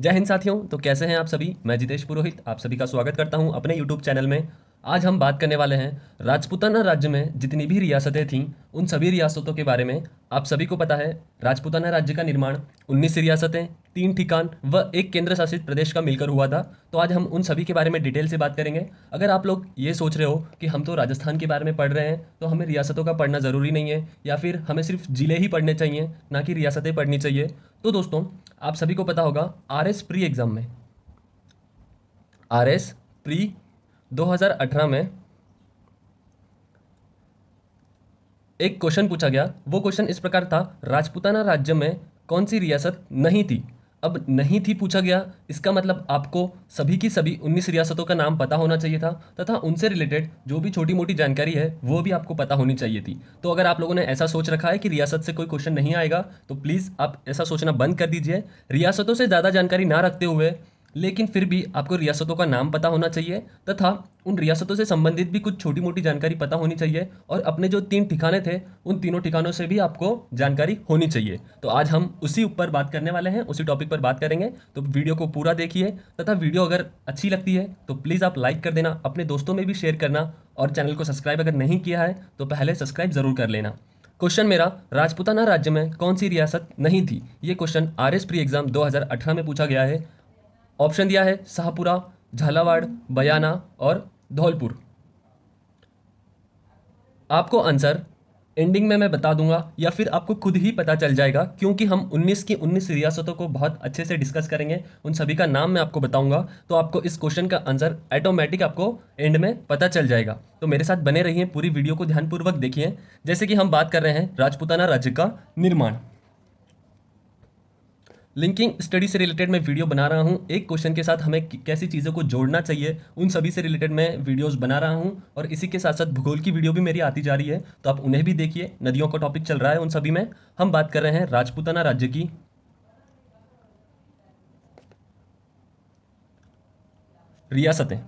जय हिंद साथियों। तो कैसे हैं आप सभी। मैं जितेश पुरोहित आप सभी का स्वागत करता हूं अपने यूट्यूब चैनल में। आज हम बात करने वाले हैं राजपूताना राज्य में जितनी भी रियासतें थीं उन सभी रियासतों के बारे में। आप सभी को पता है राजपूताना राज्य का निर्माण 19 रियासतें, 3 ठिकान व एक केंद्र शासित प्रदेश का मिलकर हुआ था। तो आज हम उन सभी के बारे में डिटेल से बात करेंगे। अगर आप लोग ये सोच रहे हो कि हम तो राजस्थान के बारे में पढ़ रहे हैं तो हमें रियासतों का पढ़ना ज़रूरी नहीं है या फिर हमें सिर्फ जिले ही पढ़ने चाहिए ना कि रियासतें पढ़नी चाहिए, तो दोस्तों आप सभी को पता होगा आरएस प्री एग्जाम में, आरएस प्री 2018 में एक क्वेश्चन पूछा गया। वो क्वेश्चन इस प्रकार था, राजपूताना राज्य में कौन सी रियासत नहीं थी। अब नहीं थी पूछा गया, इसका मतलब आपको सभी की सभी 19 रियासतों का नाम पता होना चाहिए था तथा उनसे रिलेटेड जो भी छोटी मोटी जानकारी है वो भी आपको पता होनी चाहिए थी। तो अगर आप लोगों ने ऐसा सोच रखा है कि रियासत से कोई क्वेश्चन नहीं आएगा तो प्लीज़ आप ऐसा सोचना बंद कर दीजिए। रियासतों से ज़्यादा जानकारी ना रखते हुए लेकिन फिर भी आपको रियासतों का नाम पता होना चाहिए तथा उन रियासतों से संबंधित भी कुछ छोटी मोटी जानकारी पता होनी चाहिए, और अपने जो 3 ठिकाने थे उन तीनों ठिकानों से भी आपको जानकारी होनी चाहिए। तो आज हम उसी ऊपर बात करने वाले हैं, उसी टॉपिक पर बात करेंगे। तो वीडियो को पूरा देखिए तथा वीडियो अगर अच्छी लगती है तो प्लीज़ आप लाइक कर देना, अपने दोस्तों में भी शेयर करना, और चैनल को सब्सक्राइब अगर नहीं किया है तो पहले सब्सक्राइब जरूर कर लेना। क्वेश्चन मेरा, राजपूताना राज्य में कौन सी रियासत नहीं थी। ये क्वेश्चन आरएस प्री एग्जाम 2018 में पूछा गया है। ऑप्शन दिया है शाहपुरा, झालावाड़, बयाना और धौलपुर। आपको आंसर एंडिंग में मैं बता दूंगा या फिर आपको खुद ही पता चल जाएगा, क्योंकि हम 19 की 19 रियासतों को बहुत अच्छे से डिस्कस करेंगे। उन सभी का नाम मैं आपको बताऊंगा तो आपको इस क्वेश्चन का आंसर ऑटोमेटिक आपको एंड में पता चल जाएगा। तो मेरे साथ बने रहिए, पूरी वीडियो को ध्यानपूर्वक देखिए। जैसे कि हम बात कर रहे हैं राजपूताना राज्य का निर्माण, लिंकिंग स्टडी से रिलेटेड मैं वीडियो बना रहा हूँ। एक क्वेश्चन के साथ हमें कैसी चीज़ों को जोड़ना चाहिए उन सभी से रिलेटेड मैं वीडियोस बना रहा हूँ, और इसी के साथ साथ भूगोल की वीडियो भी मेरी आती जा रही है तो आप उन्हें भी देखिए। नदियों का टॉपिक चल रहा है उन सभी में। हम बात कर रहे हैं राजपूताना राज्य की रियासतें।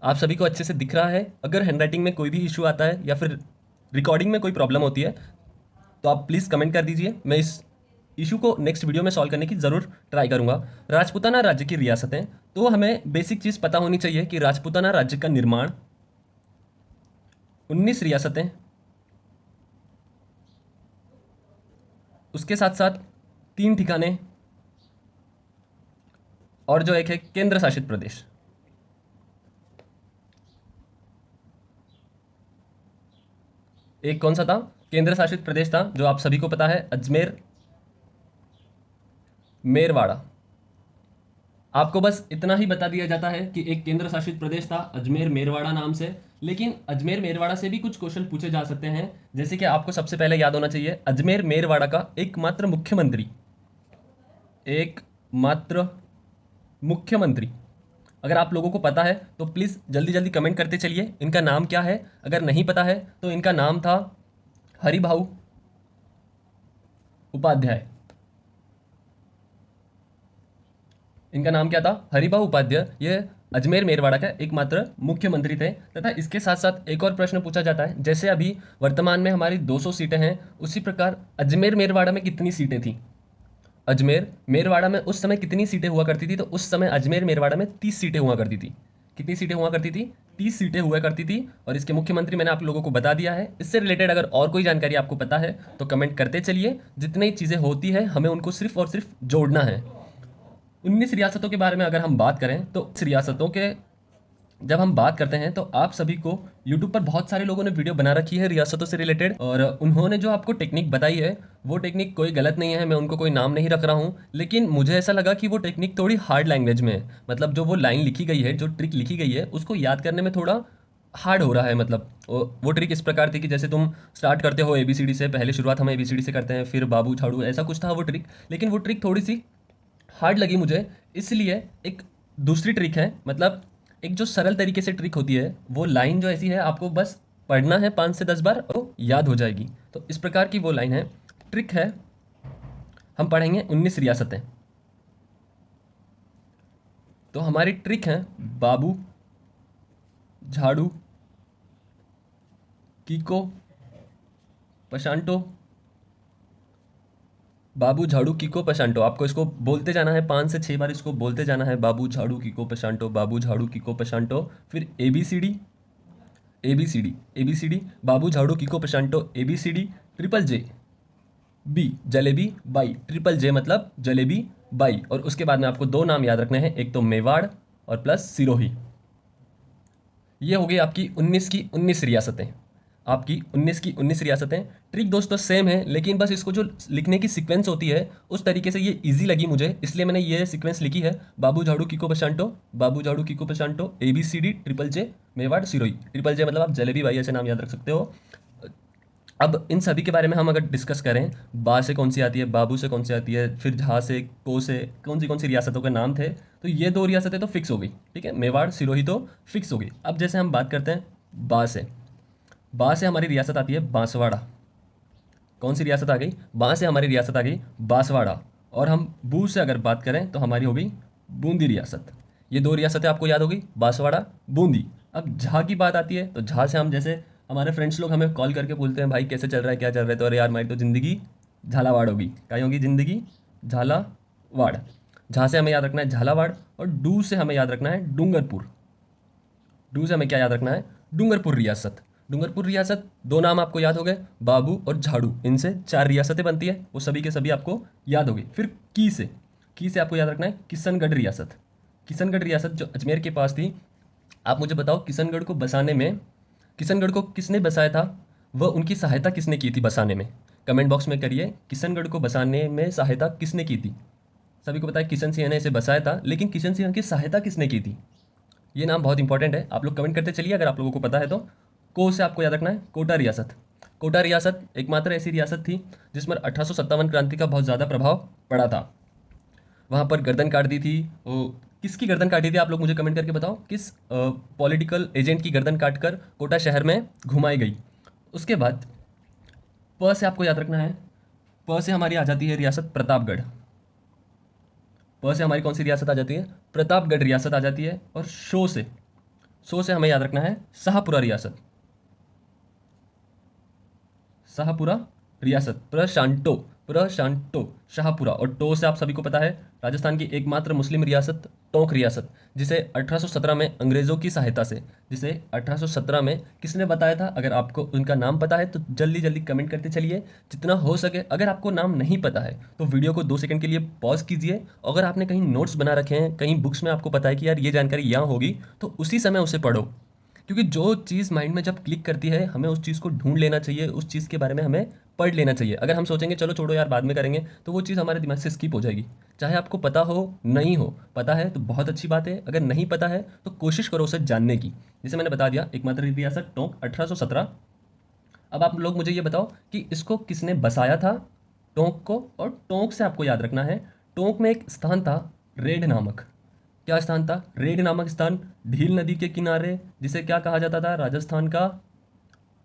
आप सभी को अच्छे से दिख रहा है। अगर हैंडराइटिंग में कोई भी इशू आता है या फिर रिकॉर्डिंग में कोई प्रॉब्लम होती है तो आप प्लीज़ कमेंट कर दीजिए, मैं इस इशू को नेक्स्ट वीडियो में सॉल्व करने की ज़रूर ट्राई करूंगा। राजपूताना राज्य की रियासतें, तो हमें बेसिक चीज़ पता होनी चाहिए कि राजपूताना राज्य का निर्माण 19 रियासतें, उसके साथ साथ 3 ठिकाने, और जो एक है केंद्र शासित प्रदेश। एक कौन सा था? केंद्र शासित प्रदेश था जो आप सभी को पता है, अजमेर मेरवाड़ा। आपको बस इतना ही बता दिया जाता है कि एक केंद्र शासित प्रदेश था अजमेर मेरवाड़ा नाम से, लेकिन अजमेर मेरवाड़ा से भी कुछ क्वेश्चन पूछे जा सकते हैं। जैसे कि आपको सबसे पहले याद होना चाहिए अजमेर मेरवाड़ा का एकमात्र मुख्यमंत्री, एकमात्र मुख्यमंत्री। अगर आप लोगों को पता है तो प्लीज़ जल्दी जल्दी कमेंट करते चलिए इनका नाम क्या है। अगर नहीं पता है तो इनका नाम था हरिभाऊ उपाध्याय। इनका नाम क्या था? हरिभाऊ उपाध्याय। ये अजमेर मेरवाड़ा का एकमात्र मुख्यमंत्री थे। तथा इसके साथ साथ एक और प्रश्न पूछा जाता है, जैसे अभी वर्तमान में हमारी 200 सीटें हैं, उसी प्रकार अजमेर मेरवाड़ा में कितनी सीटें थी। अजमेर मेरवाड़ा में उस समय कितनी सीटें हुआ करती थी? तो उस समय अजमेर मेरवाड़ा में 30 सीटें हुआ करती थी। कितनी सीटें हुआ करती थी? 30 सीटें हुआ करती थी। और इसके मुख्यमंत्री मैंने आप लोगों को बता दिया है। इससे रिलेटेड अगर और कोई जानकारी आपको पता है तो कमेंट करते चलिए। जितनी चीज़ें होती है हमें उनको सिर्फ और सिर्फ जोड़ना है। 19 रियासतों के बारे में अगर हम बात करें तो इस रियासतों के जब हम बात करते हैं तो आप सभी को यूट्यूब पर बहुत सारे लोगों ने वीडियो बना रखी है रियासतों से रिलेटेड, और उन्होंने जो आपको टेक्निक बताई है वो टेक्निक कोई गलत नहीं है। मैं उनको कोई नाम नहीं रख रहा हूँ, लेकिन मुझे ऐसा लगा कि वो टेक्निक थोड़ी हार्ड लैंग्वेज में है। मतलब जो वो लाइन लिखी गई है, जो ट्रिक लिखी गई है, उसको याद करने में थोड़ा हार्ड हो रहा है। मतलब वो ट्रिक इस प्रकार थी कि जैसे तुम स्टार्ट करते हो एबीसीडी से, पहले शुरुआत हम एबीसीडी से करते हैं, फिर बाबू झाड़ू, ऐसा कुछ था वो ट्रिक। लेकिन वो ट्रिक थोड़ी सी हार्ड लगी मुझे, इसलिए एक दूसरी ट्रिक है। मतलब एक जो सरल तरीके से ट्रिक होती है, वो लाइन जो ऐसी है आपको बस पढ़ना है 5 से 10 बार और याद हो जाएगी। तो इस प्रकार की वो लाइन है, ट्रिक है। हम पढ़ेंगे 19 रियासतें। तो हमारी ट्रिक है बाबू झाड़ू कीको पशांटो बाबू झाड़ू किको पशांटो, आपको इसको बोलते जाना है 5 से 6 बार, इसको बोलते जाना है, बाबू झाड़ू किको पशांटो, बाबू झाड़ू किको पशांटो। फिर ABCD, ABCD, ABCD, बाबू झाड़ू किको पशांटो, ABCD, triple J, B jalebi बाई, ट्रिपल जे मतलब जलेबी बाई। और उसके बाद में आपको दो नाम याद रखने हैं, एक तो मेवाड़ और प्लस सिरोही। ये हो गई आपकी 19 की 19 रियासतें, आपकी 19 की 19 रियासतें। ट्रिक दोस्तों सेम है, लेकिन बस इसको जो लिखने की सीक्वेंस होती है उस तरीके से ये इजी लगी मुझे, इसलिए मैंने ये सीक्वेंस लिखी है। बाबू झाड़ू किको पशांटो, बाबू झाड़ू किको पशांटो, ABCD, ट्रिपल जे, मेवाड़, सिरोही। ट्रिपल जे मतलब आप जलेबी बाई ऐसे नाम याद रख सकते हो। अब इन सभी के बारे में हम अगर डिस्कस करें, बा से कौन सी आती है, बाबू से कौन सी आती है, फिर झा से, को से, कौन सी रियासतों के नाम थे, तो ये दो रियासतें तो फिक्स हो गई, ठीक है, मेवाड़ सिरोही तो फिक्स हो गई। अब जैसे हम बात करते हैं बा से, बा से हमारी रियासत आती है बांसवाड़ा। कौन सी रियासत आ गई, बा से हमारी रियासत आ गई बांसवाड़ा। और हम बू से अगर बात करें तो हमारी हो गई बूंदी रियासत। ये दो रियासतें आपको याद हो गई, बांसवाड़ा, बूंदी। अब झा की बात आती है तो झा से हम जैसे हमारे फ्रेंड्स लोग हमें कॉल करके बोलते हैं भाई कैसे चल रहा है, क्या चल रहा है, तो अरे यार हमारी तो ज़िंदगी झालावाड़ होगी, क्या होगी ज़िंदगी झालावाड़। झा से हमें याद रखना है झालावाड़। और डू से हमें याद रखना है डूंगरपुर। डू से हमें क्या याद रखना है, डूंगरपुर रियासत। डूंगरपुर रियासत, दो नाम आपको याद हो गए, बाबू और झाड़ू, इनसे 4 रियासतें बनती है, वो सभी के सभी आपको याद हो गई। फिर की से आपको याद रखना है किशनगढ़ रियासत। किशनगढ़ रियासत जो अजमेर के पास थी। आप मुझे बताओ किशनगढ़ को बसाने में, किशनगढ़ को किसने बसाया था, वह उनकी सहायता किसने की थी बसाने में, कमेंट बॉक्स में करिए, किशनगढ़ को बसाने में सहायता किसने की थी। सभी को पता है किशन सिंह ने इसे बसाया था, लेकिन किशन सिंह की सहायता किसने की थी, ये नाम बहुत इंपॉर्टेंट है, आप लोग कमेंट करते चलिए अगर आप लोगों को पता है तो। को से आपको याद रखना है कोटा रियासत। कोटा रियासत एकमात्र ऐसी रियासत थी जिसमें 1857 क्रांति का बहुत ज़्यादा प्रभाव पड़ा था। वहाँ पर गर्दन काट दी थी, किसकी गर्दन काटी थी, आप लोग मुझे कमेंट करके बताओ, किस पॉलिटिकल एजेंट की गर्दन काटकर कोटा शहर में घुमाई गई। उसके बाद प से आपको याद रखना है, प से हमारी आ जाती है रियासत प्रतापगढ़। प से हमारी कौन सी रियासत आ जाती है, प्रतापगढ़ रियासत आ जाती है। और शो से हमें याद रखना है शाहपुरा रियासत। शाहपुरा रियासत, प्रशांटो, प्रशांटो, शाहपुरा। और टो से आप सभी को पता है राजस्थान की एकमात्र मुस्लिम रियासत टोंक रियासत, जिसे 1817 में अंग्रेजों की सहायता से, जिसे 1817 में किसने बताया था, अगर आपको उनका नाम पता है तो जल्दी जल्दी कमेंट करते चलिए जितना हो सके। अगर आपको नाम नहीं पता है तो वीडियो को 2 सेकंड के लिए पॉज कीजिए। अगर आपने कहीं नोट्स बना रखे हैं, कहीं बुक्स में आपको पता है कि यार ये जानकारी यहाँ होगी, तो उसी समय उसे पढ़ो, क्योंकि जो चीज़ माइंड में जब क्लिक करती है हमें उस चीज़ को ढूंढ लेना चाहिए, उस चीज़ के बारे में हमें पढ़ लेना चाहिए। अगर हम सोचेंगे चलो छोड़ो यार बाद में करेंगे, तो वो चीज़ हमारे दिमाग से स्किप हो जाएगी। चाहे आपको पता हो नहीं हो, पता है तो बहुत अच्छी बात है, अगर नहीं पता है तो कोशिश करो उसे जानने की। जैसे मैंने बता दिया एकमात्र रियासत टोंक 1817। अब आप लोग मुझे ये बताओ कि इसको किसने बसाया था, टोंक को। और टोंक से आपको याद रखना है टोंक में एक स्थान था रेड नामक। क्या स्थान था, रेड नामक स्थान, ढील नदी के किनारे, जिसे क्या कहा जाता था, राजस्थान का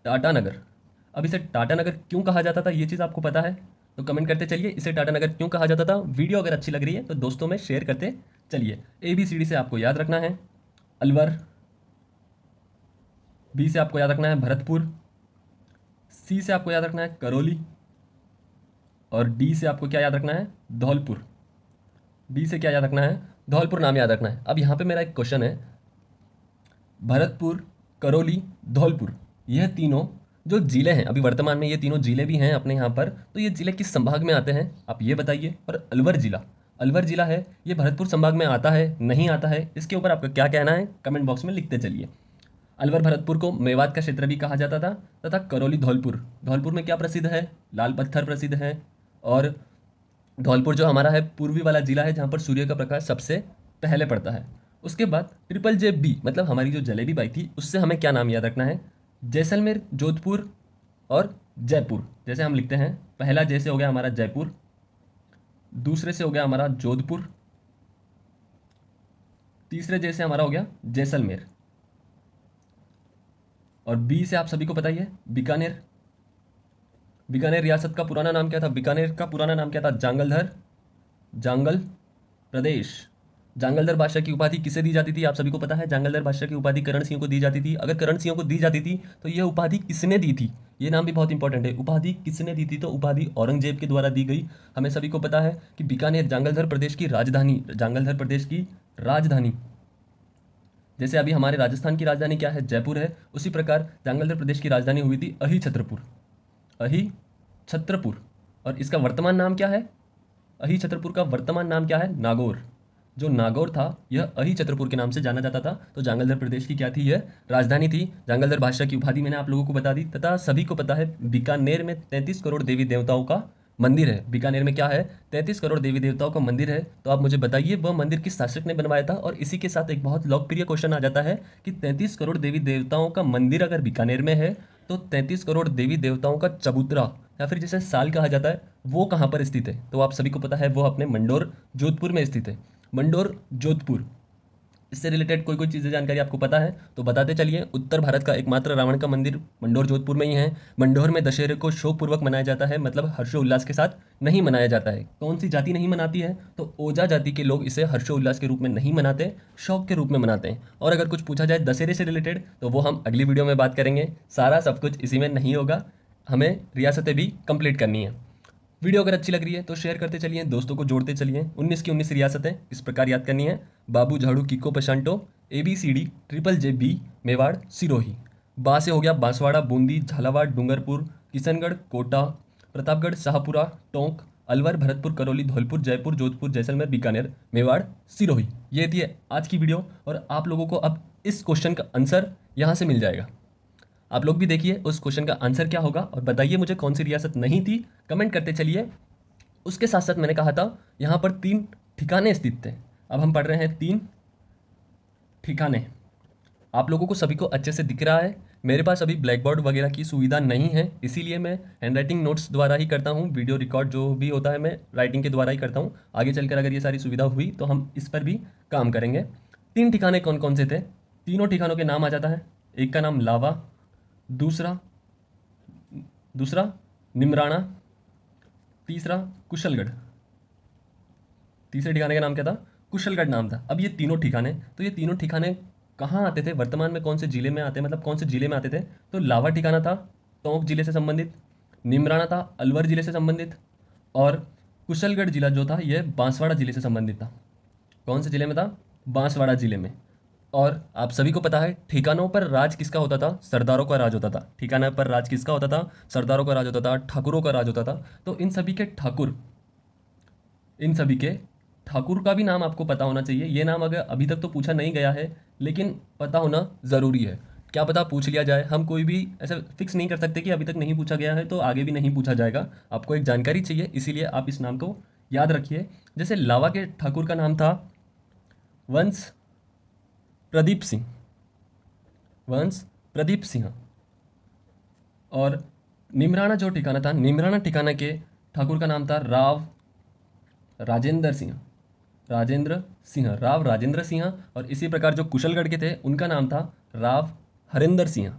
टाटानगर। अब इसे टाटानगर क्यों कहा जाता था, ये चीज़ आपको पता है तो कमेंट करते चलिए, इसे टाटानगर क्यों कहा जाता था। वीडियो अगर अच्छी लग रही है तो दोस्तों में शेयर करते चलिए। ABCD से आपको याद रखना है अलवर। B से आपको याद रखना है भरतपुर। C से आपको याद रखना है करौली। और D से आपको क्या याद रखना है, धौलपुर। D से क्या याद रखना है, धौलपुर नाम याद रखना है। अब यहाँ पे मेरा एक क्वेश्चन है, भरतपुर, करौली, धौलपुर, यह तीनों जो जिले हैं, अभी वर्तमान में ये तीनों जिले भी हैं अपने यहाँ पर, तो ये जिले किस संभाग में आते हैं आप ये बताइए। और अलवर जिला है, ये भरतपुर संभाग में आता है नहीं आता है, इसके ऊपर आपका क्या कहना है कमेंट बॉक्स में लिखते चलिए। अलवर भरतपुर को मेवात का क्षेत्र भी कहा जाता था, तथा करौली धौलपुर, धौलपुर में क्या प्रसिद्ध है, लाल पत्थर प्रसिद्ध है। और धौलपुर जो हमारा है पूर्वी वाला जिला है जहाँ पर सूर्य का प्रकाश सबसे पहले पड़ता है। उसके बाद ट्रिपल जे बी मतलब हमारी जो जलेबी बाई थी, उससे हमें क्या नाम याद रखना है, जैसलमेर, जोधपुर और जयपुर। जैसे हम लिखते हैं, पहला जैसे हो गया हमारा जयपुर, दूसरे से हो गया हमारा जोधपुर, तीसरे जैसे हमारा हो गया जैसलमेर। और बी से आप सभी को पता ही है बीकानेर। बीकानेर रियासत का पुराना नाम क्या था, बीकानेर का पुराना नाम क्या था, जांगलधर, जांगल प्रदेश। जांगलधर बादशाह की उपाधि किसे दी जाती थी, आप सभी को पता है जांगलधर बादशाह की उपाधि करण सिंह को दी जाती थी। अगर करण सिंह को दी जाती थी तो यह उपाधि किसने दी थी, ये नाम भी बहुत इंपॉर्टेंट है। उपाधि किसने दी थी? तो उपाधि औरंगजेब के द्वारा दी गई। हमें सभी को पता है कि बीकानेर जांगलधर प्रदेश की राजधानी, जांगलधर प्रदेश की राजधानी, जैसे अभी हमारे राजस्थान की राजधानी क्या है? जयपुर है। उसी प्रकार जांगलधर प्रदेश की राजधानी हुई थी अही छत्रपुर, अही छत्रपुर। और इसका वर्तमान नाम क्या है? अही छत्रपुर का वर्तमान नाम क्या है? नागौर। जो नागौर था यह अही छत्रपुर के नाम से जाना जाता था। तो जांगलधर प्रदेश की क्या थी? यह राजधानी थी। जांगलधर बादशाह की उपाधि मैंने आप लोगों को बता दी। तथा सभी को पता है बीकानेर में 33 करोड़ देवी देवताओं का मंदिर है। बीकानेर में क्या है? 33 करोड़ देवी देवताओं का मंदिर है। तो आप मुझे बताइए वह मंदिर किस शासक ने बनवाया था? और इसी के साथ एक बहुत लोकप्रिय क्वेश्चन आ जाता है कि 33 करोड़ देवी देवताओं का मंदिर अगर बीकानेर में है तो 33 करोड़ देवी देवताओं का चबूतरा या फिर जिसे साल कहा जाता है वो कहाँ पर स्थित है? तो आप सभी को पता है वो अपने मंडोर जोधपुर में स्थित है। मंडोर जोधपुर। इससे रिलेटेड कोई कोई चीज़ें जानकारी आपको पता है तो बताते चलिए। उत्तर भारत का एकमात्र रावण का मंदिर मंडोर जोधपुर में ही है। मंडोर में दशहरे को शोकपूर्वक मनाया जाता है, मतलब हर्षोल्लास के साथ नहीं मनाया जाता है। कौन सी जाति नहीं मनाती है? तो ओजा जाति के लोग इसे हर्षोल्लास के रूप में नहीं मनाते, शौक के रूप में मनाते हैं। और अगर कुछ पूछा जाए दशहरे से रिलेटेड तो वो हम अगली वीडियो में बात करेंगे। सारा सब कुछ इसी में नहीं होगा, हमें रियासतें भी कंप्लीट करनी है। वीडियो अगर अच्छी लग रही है तो शेयर करते चलिए, दोस्तों को जोड़ते चलिए। 19 की 19 रियासतें इस प्रकार याद करनी है। बाबू, झाड़ू, किको, पशांटो, ABCD, triple JB, Mewar, Sirohi. बा से हो गया बांसवाड़ा, बूंदी, झालावाड़, डूंगरपुर, किशनगढ़, कोटा, प्रतापगढ़, शाहपुरा, टोंक, अलवर, भरतपुर, करौली, धौलपुर, जयपुर, जोधपुर, जैसलमेर, बीकानेर, मेवाड़, सिरोही। ये थी आज की वीडियो और आप लोगों को अब इस क्वेश्चन का आंसर यहाँ से मिल जाएगा। आप लोग भी देखिए उस क्वेश्चन का आंसर क्या होगा और बताइए मुझे कौन सी रियासत नहीं थी, कमेंट करते चलिए। उसके साथ साथ मैंने कहा था यहाँ पर 3 ठिकाने स्थित थे। अब हम पढ़ रहे हैं 3 ठिकाने। आप लोगों को सभी को अच्छे से दिख रहा है? मेरे पास अभी ब्लैक बोर्ड वगैरह की सुविधा नहीं है, इसीलिए मैं हैंडराइटिंग नोट्स द्वारा ही करता हूँ। वीडियो रिकॉर्ड जो भी होता है मैं राइटिंग के द्वारा ही करता हूँ। आगे चलकर अगर ये सारी सुविधा हुई तो हम इस पर भी काम करेंगे। 3 ठिकाने कौन कौन से थे? तीनों ठिकानों के नाम आ जाता है। एक का नाम लावा, दूसरा दूसरा निमराना, तीसरा कुशलगढ़। तीसरे ठिकाने का नाम क्या था? कुशलगढ़ नाम था। अब ये तीनों ठिकाने, तो ये तीनों ठिकाने कहाँ आते थे? वर्तमान में कौन से जिले में आते, मतलब कौन से जिले में आते थे? तो लावा ठिकाना था टोंक जिले से संबंधित, निमराना था अलवर जिले से संबंधित, और कुशलगढ़ जिला जो था ये बांसवाड़ा जिले से संबंधित था। कौन से जिले में था? बांसवाड़ा जिले में। और आप सभी को पता है ठिकानों पर राज किसका होता था? सरदारों का राज होता था। ठिकाना पर राज किसका होता था? सरदारों का राज होता था, ठाकुरों का राज होता था। तो इन सभी के ठाकुर, इन सभी के ठाकुर का भी नाम आपको पता होना चाहिए। ये नाम अगर अभी तक तो पूछा नहीं गया है लेकिन पता होना ज़रूरी है। क्या पता पूछ लिया जाए, हम कोई भी ऐसे फिक्स नहीं कर सकते कि अभी तक नहीं पूछा गया है तो आगे भी नहीं पूछा जाएगा। आपको एक जानकारी चाहिए, इसीलिए आप इस नाम को याद रखिए। जैसे लावा के ठाकुर का नाम था वंश प्रदीप सिंह, वंश प्रदीप सिंह। और निमराना जो ठिकाना था, निमराना ठिकाना के ठाकुर का नाम था राव राजेंद्र सिंह, राजेंद्र सिंह, राव राजेंद्र सिंह। और इसी प्रकार जो कुशलगढ़ के थे उनका नाम था राव हरिंदर सिंह।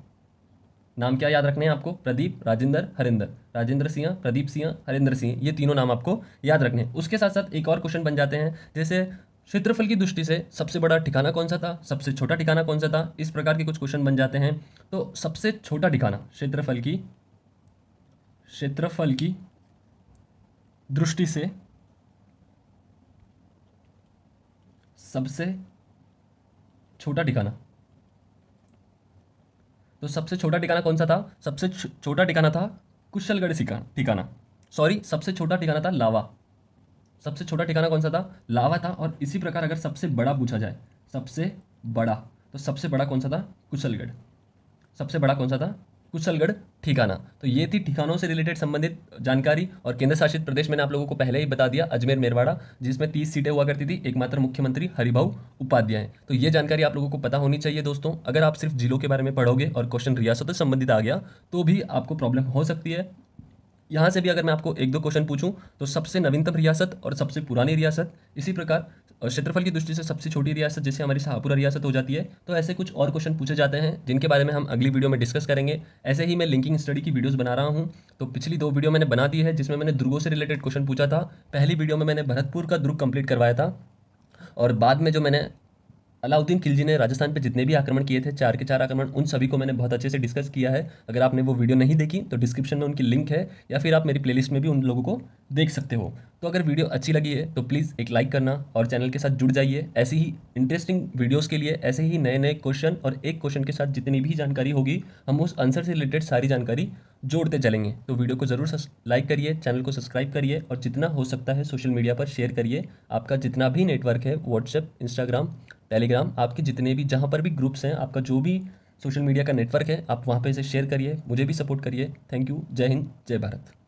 नाम क्या याद रखने हैं आपको? प्रदीप, राजेंद्र, हरिंदर। राजेंद्र सिंह, प्रदीप सिंह, हरिंदर सिंह, ये तीनों नाम आपको याद रखने हैं। उसके साथ साथ एक और क्वेश्चन बन जाते हैं, जैसे क्षेत्रफल की दृष्टि से सबसे बड़ा ठिकाना कौन सा था, सबसे छोटा ठिकाना कौन सा था, इस प्रकार के कुछ क्वेश्चन बन जाते हैं। तो सबसे छोटा ठिकाना क्षेत्रफल की दृष्टि से सबसे छोटा ठिकाना, तो सबसे छोटा ठिकाना कौन सा था? सबसे छोटा ठिकाना था कुशलगढ़ ठिकाना। सॉरी, सबसे छोटा ठिकाना था लावा। सबसे छोटा ठिकाना कौन सा था? लावा था। और इसी प्रकार अगर सबसे बड़ा पूछा जाए, सबसे बड़ा, तो सबसे बड़ा कौन सा था? कुशलगढ़। सबसे बड़ा कौन सा था? कुशलगढ़ ठिकाना। तो ये थी ठिकानों से रिलेटेड संबंधित जानकारी। और केंद्र शासित प्रदेश मैंने आप लोगों को पहले ही बता दिया, अजमेर मेरवाड़ा, जिसमें 30 सीटें हुआ करती थी, एकमात्र मुख्यमंत्री हरिभाऊ उपाध्याय। तो ये जानकारी आप लोगों को पता होनी चाहिए दोस्तों। अगर आप सिर्फ जिलों के बारे में पढ़ोगे और क्वेश्चन रियासतों से संबंधित आ गया तो भी आपको प्रॉब्लम हो सकती है। यहाँ से भी अगर मैं आपको एक दो क्वेश्चन पूछूं तो सबसे नवीनतम रियासत और सबसे पुरानी रियासत, इसी प्रकार क्षेत्रफल की दृष्टि से सबसे छोटी रियासत जैसे हमारी शाहपुरा रियासत हो जाती है। तो ऐसे कुछ और क्वेश्चन पूछे जाते हैं जिनके बारे में हम अगली वीडियो में डिस्कस करेंगे। ऐसे ही मैं लिंकिंग स्टडी की वीडियोस बना रहा हूँ। तो पिछली 2 वीडियो मैंने बना दी है जिसमें मैंने दुर्गों से रिलेटेड क्वेश्चन पूछा था। पहली वीडियो में मैंने भरतपुर का दुर्ग कंप्लीट करवाया था और बाद में जो मैंने अलाउद्दीन खिलजी ने राजस्थान पे जितने भी आक्रमण किए थे, 4 के 4 आक्रमण, उन सभी को मैंने बहुत अच्छे से डिस्कस किया है। अगर आपने वो वीडियो नहीं देखी तो डिस्क्रिप्शन में उनकी लिंक है, या फिर आप मेरी प्लेलिस्ट में भी उन लोगों को देख सकते हो। तो अगर वीडियो अच्छी लगी है तो प्लीज़ एक लाइक करना और चैनल के साथ जुड़ जाइए। ऐसी ही इंटरेस्टिंग वीडियोज़ के लिए ऐसे ही नए-नए क्वेश्चन और एक क्वेश्चन के साथ जितनी भी जानकारी होगी, हम उस आंसर से रिलेटेड सारी जानकारी जोड़ते चलेंगे। तो वीडियो को ज़रूर लाइक करिए, चैनल को सब्सक्राइब करिए और जितना हो सकता है सोशल मीडिया पर शेयर करिए। आपका जितना भी नेटवर्क है, व्हाट्सएप, इंस्टाग्राम, टेलीग्राम, आपके जितने भी जहाँ पर भी ग्रुप्स हैं, आपका जो भी सोशल मीडिया का नेटवर्क है, आप वहाँ पे इसे शेयर करिए, मुझे भी सपोर्ट करिए। Thank you. जय हिंद, जय भारत।